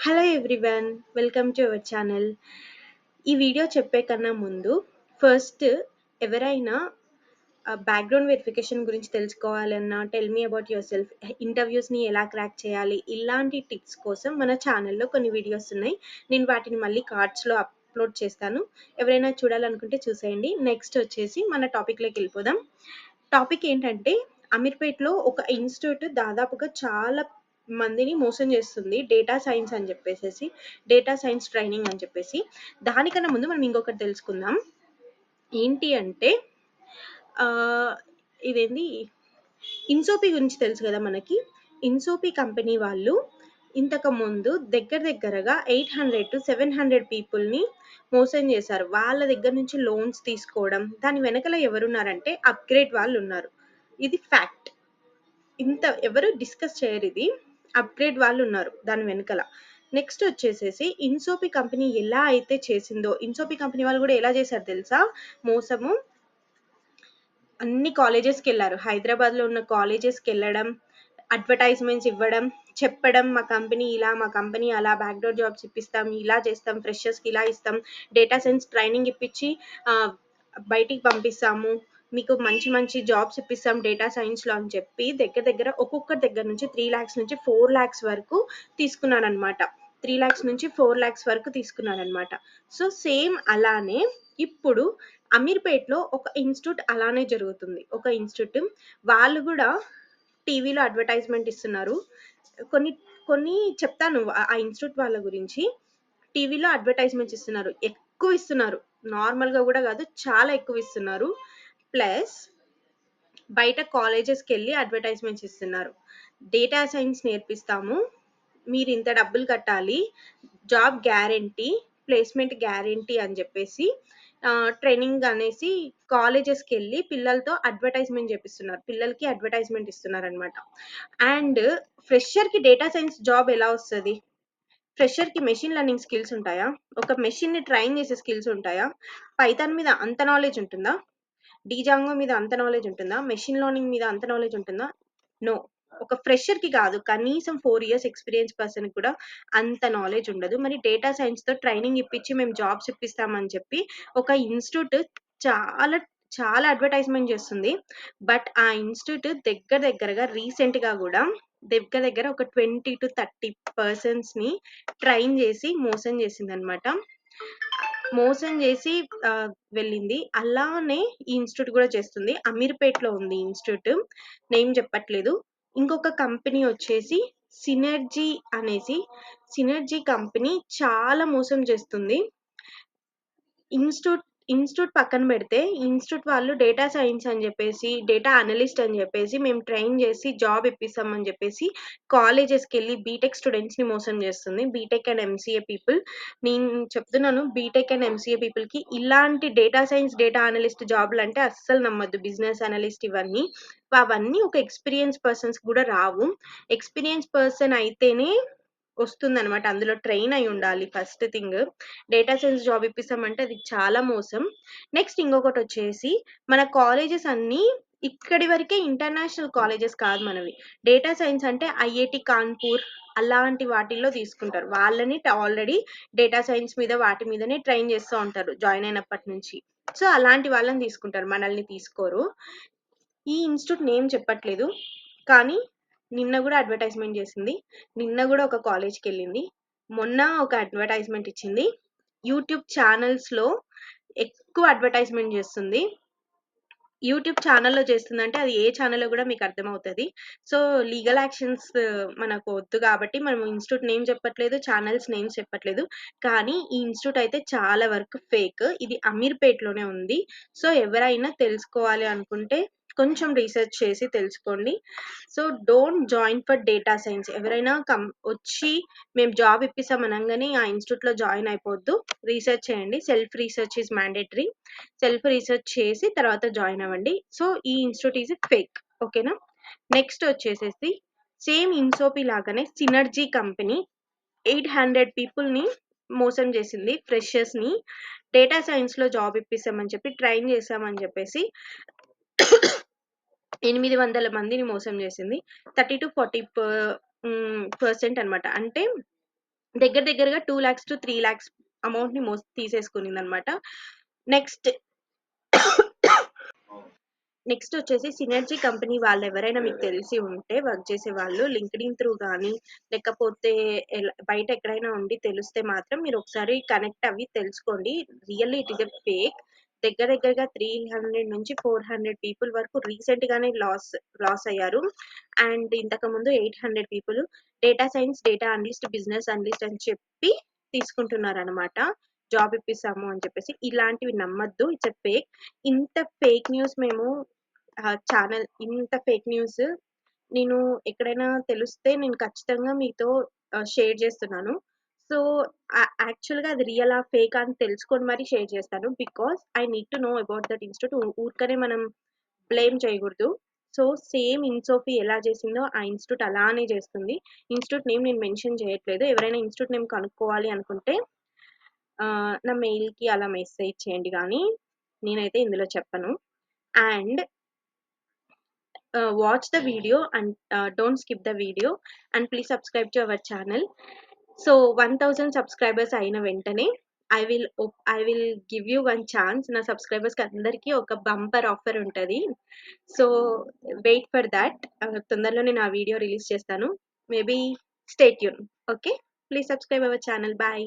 Hello everyone, welcome to our channel. ఈ video చెప్పే కన్నా ముందు ఫస్ట్ ఎవరైనా బ్యాక్గ్రౌండ్ వెరిఫికేషన్ గురించి తెలుసుకోవాలన్నా, tell me about yourself, ఇంటర్వ్యూస్ని ఎలా క్రాక్ చేయాలి, ఇలాంటి టిప్స్ కోసం మన ఛానల్లో కొన్ని వీడియోస్ ఉన్నాయి. నేను వాటిని మళ్ళీ కార్డ్స్లో అప్లోడ్ చేస్తాను. ఎవరైనా చూడాలనుకుంటే చూసేయండి. నెక్స్ట్ వచ్చేసి మన టాపిక్లోకి వెళ్ళిపోదాం. టాపిక్ ఏంటంటే, అమీర్పేట్లో ఒక ఇన్స్టిట్యూట్ దాదాపుగా చాలా మందిని మోసం చేస్తుంది. డేటా సైన్స్ అని చెప్పేసేసి, డేటా సైన్స్ ట్రైనింగ్ అని చెప్పేసి. దానికన్నా ముందు మనం ఇంకొకటి తెలుసుకుందాం. ఏంటి అంటే ఇదేంది, ఇన్సోపి గురించి తెలుసు కదా మనకి. ఇన్సోపి కంపెనీ వాళ్ళు ఇంతకు ముందు దగ్గరగా 800 to 700 పీపుల్ని మోసం చేశారు. వాళ్ళ దగ్గర నుంచి లోన్స్ తీసుకోవడం. దాని వెనకల ఎవరున్నారంటే అప్గ్రేడ్ వాళ్ళు ఉన్నారు. ఇది ఫ్యాక్ట్. ఇంత ఎవరు డిస్కస్ చేయరు. ఇది అప్గ్రేడ్ వాళ్ళు ఉన్నారు దాని వెనకల. నెక్స్ట్ వచ్చేసేసి ఇన్సోపి కంపెనీ ఎలా అయితే చేసిందో, ఇన్సోపి కంపెనీ వాళ్ళు కూడా ఎలా చేశారు తెలుసా మోసము. అన్ని కాలేజెస్కి వెళ్ళారు. హైదరాబాద్లో ఉన్న కాలేజెస్కి వెళ్ళడం, అడ్వర్టైజ్మెంట్స్ ఇవ్వడం, చెప్పడం మా కంపెనీ ఇలా, మా కంపెనీ అలా, బ్యాక్డోర్ జాబ్స్ ఇప్పిస్తాం, ఇలా చేస్తాం, ఫ్రెషర్స్కి ఇలా ఇస్తాం, డేటా సైన్స్ ట్రైనింగ్ ఇప్పించి బయటికి పంపిస్తాము, మీకు మంచి మంచి జాబ్స్ ఇప్పిస్తాం డేటా సైన్స్లో అని చెప్పి దగ్గర ఒక్కొక్కరి దగ్గర నుంచి 3 lakhs నుంచి 4 lakhs వరకు తీసుకున్నారనమాట. 3 lakhs నుంచి 4 lakhs వరకు తీసుకున్నారనమాట. సో సేమ్ అలానే ఇప్పుడు అమీర్పేట్లో ఒక ఇన్స్టిట్యూట్ అలానే జరుగుతుంది. ఒక ఇన్స్టిట్యూట్ వాళ్ళు కూడా టీవీలో అడ్వర్టైజ్మెంట్ ఇస్తున్నారు. కొన్ని కొన్ని చెప్తాను ఆ ఇన్స్టిట్యూట్ వాళ్ళ గురించి. టీవీలో అడ్వర్టైజ్మెంట్స్ ఇస్తున్నారు, ఎక్కువ ఇస్తున్నారు. నార్మల్గా కూడా కాదు, చాలా ఎక్కువ ఇస్తున్నారు. ప్లస్ బయట కాలేజెస్కి వెళ్ళి అడ్వర్టైజ్మెంట్స్ ఇస్తున్నారు. డేటా సైన్స్ నేర్పిస్తాము, మీరు ఇంత డబ్బులు కట్టాలి, జాబ్ గ్యారంటీ, ప్లేస్మెంట్ గ్యారంటీ అని చెప్పేసి ట్రైనింగ్ అనేసి కాలేజెస్కి వెళ్ళి పిల్లలతో అడ్వర్టైజ్మెంట్ చేపిస్తున్నారు. పిల్లలకి అడ్వర్టైజ్మెంట్ ఇస్తున్నారు అనమాట. అండ్ ఫ్రెషర్కి డేటా సైన్స్ జాబ్ ఎలా వస్తుంది? ఫ్రెషర్కి మెషిన్ లెర్నింగ్ స్కిల్స్ ఉంటాయా? ఒక మెషిన్ని ట్రైన్ చేసే స్కిల్స్ ఉంటాయా? పైథాన్ మీద అంత నాలెడ్జ్ ఉంటుందా? డీజాంగో మీద అంత నాలెడ్జ్ ఉంటుందా? మెషిన్ లెర్నింగ్ మీద అంత నాలెడ్జ్ ఉంటుందా? నో. ఒక ఫ్రెషర్కి కాదు, కనీసం 4 years ఎక్స్పీరియన్స్ పర్సన్ కూడా అంత నాలెడ్జ్ ఉండదు. మరి డేటా సైన్స్తో ట్రైనింగ్ ఇప్పించి మేము జాబ్స్ ఇప్పిస్తామని చెప్పి ఒక ఇన్స్టిట్యూట్ చాలా చాలా అడ్వర్టైజ్మెంట్ చేస్తుంది. బట్ ఆ ఇన్స్టిట్యూట్ దగ్గరగా రీసెంట్గా కూడా దగ్గర ఒక 20 to 30 personsని ట్రైన్ చేసి మోసం చేసిందనమాట. మోసం చేసి వెళ్ళింది. అలానే ఈ ఇన్స్టిట్యూట్ కూడా చేస్తుంది. అమీర్పేట్లో ఉంది ఇన్స్టిట్యూట్, నేమ్ చెప్పట్లేదు. ఇంకొక కంపెనీ వచ్చేసి సినర్జీ అనేసి. సినర్జీ కంపెనీ చాలా మోసం చేస్తుంది. ఇన్స్టిట్యూట్ పక్కన పెడితే, ఇన్స్టిట్యూట్ వాళ్ళు డేటా సైన్స్ అని చెప్పేసి, డేటా అనలిస్ట్ అని చెప్పేసి, మేము ట్రైన్ చేసి జాబ్ ఇప్పిస్తామని చెప్పేసి కాలేజెస్కి వెళ్ళి బీటెక్ స్టూడెంట్స్ని మోసం చేస్తుంది. BTech and MCA people. నేను చెప్తున్నాను, బీటెక్ అండ్ ఎంసీఏ పీపుల్కి ఇలాంటి డేటా సైన్స్, డేటా అనలిస్ట్ జాబ్లు అంటే అస్సలు నమ్మద్దు. బిజినెస్ అనలిస్ట్ అవన్నీ ఒక ఎక్స్పీరియన్స్ పర్సన్స్ కూడా రావు. ఎక్స్పీరియన్స్ పర్సన్ అయితేనే వస్తుందనమాట. అందులో ట్రైన్ అయి ఉండాలి. First thing, data science job ఇప్పిస్తామంటే అది చాలా మోసం. నెక్స్ట్ ఇంకొకటి వచ్చేసి, మన కాలేజెస్ అన్నీ ఇక్కడి వరకే, ఇంటర్నేషనల్ కాలేజెస్ కాదు మనవి. డేటా సైన్స్ అంటే ఐఐటి కాన్పూర్ అలాంటి వాటిల్లో తీసుకుంటారు. వాళ్ళని ఆల్రెడీ డేటా సైన్స్ మీద వాటి మీదనే ట్రైన్ చేస్తూ ఉంటారు జాయిన్ అయినప్పటి నుంచి. సో అలాంటి వాళ్ళని తీసుకుంటారు, మనల్ని తీసుకోరు. ఈ ఇన్స్టిట్యూట్ నేమ్ చెప్పట్లేదు, కానీ నిన్న కూడా అడ్వర్టైజ్మెంట్ చేసింది. నిన్న కూడా ఒక కాలేజ్కి వెళ్ళింది. మొన్న ఒక అడ్వర్టైజ్మెంట్ ఇచ్చింది. యూట్యూబ్ ఛానల్స్లో ఎక్కువ అడ్వర్టైజ్మెంట్ చేస్తుంది. యూట్యూబ్ ఛానల్లో చేస్తుందంటే అది ఏ ఛానల్లో కూడా మీకు అర్థమవుతుంది. సో లీగల్ యాక్షన్స్ మనకు వద్దు కాబట్టి మనం ఇన్స్టిట్యూట్ నేమ్ చెప్పట్లేదు, ఛానల్స్ నేమ్స్ చెప్పట్లేదు. కానీ ఈ ఇన్స్టిట్యూట్ అయితే చాలా వరకు ఫేక్. ఇది అమీర్పేట్లోనే ఉంది. సో ఎవరైనా తెలుసుకోవాలి అనుకుంటే కొంచెం రీసెర్చ్ చేసి తెలుసుకోండి. So don't join for data science. ఎవరైనా వచ్చి మేము జాబ్ ఇప్పిస్తాం అనగానే ఆ ఇన్స్టిట్యూట్లో జాయిన్ అయిపోవద్దు. రీసెర్చ్ చేయండి. Self research is mandatory. Self research చేసి తర్వాత జాయిన్ అవ్వండి. సో ఈ ఇన్స్టిట్యూట్ ఈజ్ ఫేక్. ఓకేనా? నెక్స్ట్ వచ్చేసేసి సేమ్ ఇన్సోపి లాగానే సినర్జీ కంపెనీ 800 పీపుల్ని మోసం చేసింది. ఫ్రెషర్స్ని డేటా సైన్స్లో జాబ్ ఇప్పిస్తామని చెప్పి ట్రైన్ చేసామని చెప్పేసి 800 మందిని మోసం చేసింది. 30 to 40% అనమాట. అంటే దగ్గర దగ్గరగా 2,00,000 to 3,00,000 అమౌంట్‌ని తీసేసుకునిందనమాట. నెక్స్ట్ నెక్స్ట్ వచ్చేసి సినర్జీ కంపెనీ వాళ్ళెవరైనా మీకు తెలిసి ఉంటే వర్క్ చేసేవాళ్ళు లింక్డ్ఇన్ త్రూ గానీ, లేకపోతే బయట ఎక్కడైనా ఉండి తెలిస్తే మాత్రం మీరు ఒకసారి కనెక్ట్ అవ్వి తెలుసుకోండి. Really it is a fake. దగ్గర దగ్గరగా 300 నుంచి 400 పీపుల్ వరకు రీసెంట్‌గానే లాస్ అయ్యారు. అండ్ ఇంతకుముందు 800 people data science, data analyst, business analyst అని చెప్పి తీసుకుంటున్నారనమాట. జాబ్ ఇప్పిస్తాము అని చెప్పేసి. ఇలాంటివి నమ్మొద్దు. It's a fake. ఇంత ఫేక్ న్యూస్ మేము ఇంత ఫేక్ న్యూస్ నేను ఎక్కడైనా తెలిస్తే నేను ఖచ్చితంగా మీతో షేర్ చేస్తున్నాను. సో, యాక్చువల్‌గా అది రియలా? ఫేకా? అని తెలుసుకొని మరి షేర్ చేస్తాను. Because I need to know about that institute. ఊరికనే మనం బ్లేమ్ చేయకూడదు. సో, సేమ్ ఇన్సోఫీ ఎలా చేసిందో ఆ ఇన్‌స్టిట్యూట్ అలానే చేస్తుంది. ఇన్‌స్టిట్యూట్ నేమ్ నేను మెన్షన్ చేయట్లేదు. ఎవరైనా ఇన్‌స్టిట్యూట్ నేమ్ కనుక్కోవాలి అనుకుంటే నా మెయిల్‌కి అలా మెసేజ్ చేయండి గానీ, నేనైతే ఇందులో చెప్పను. And watch the video and don't skip the video, and please subscribe to our channel. So 1000 subscribers అయిన వెంటనే I will give you one chance. నా సబ్స్క్రైబర్స్ కి అందరికీ ఒక బంపర్ ఆఫర్ ఉంటది. So wait for that. తొందరలో నేను ఆ వీడియో రిలీజ్ చేస్తాను. Maybe stay tune. Okay, please subscribe our channel. Bye.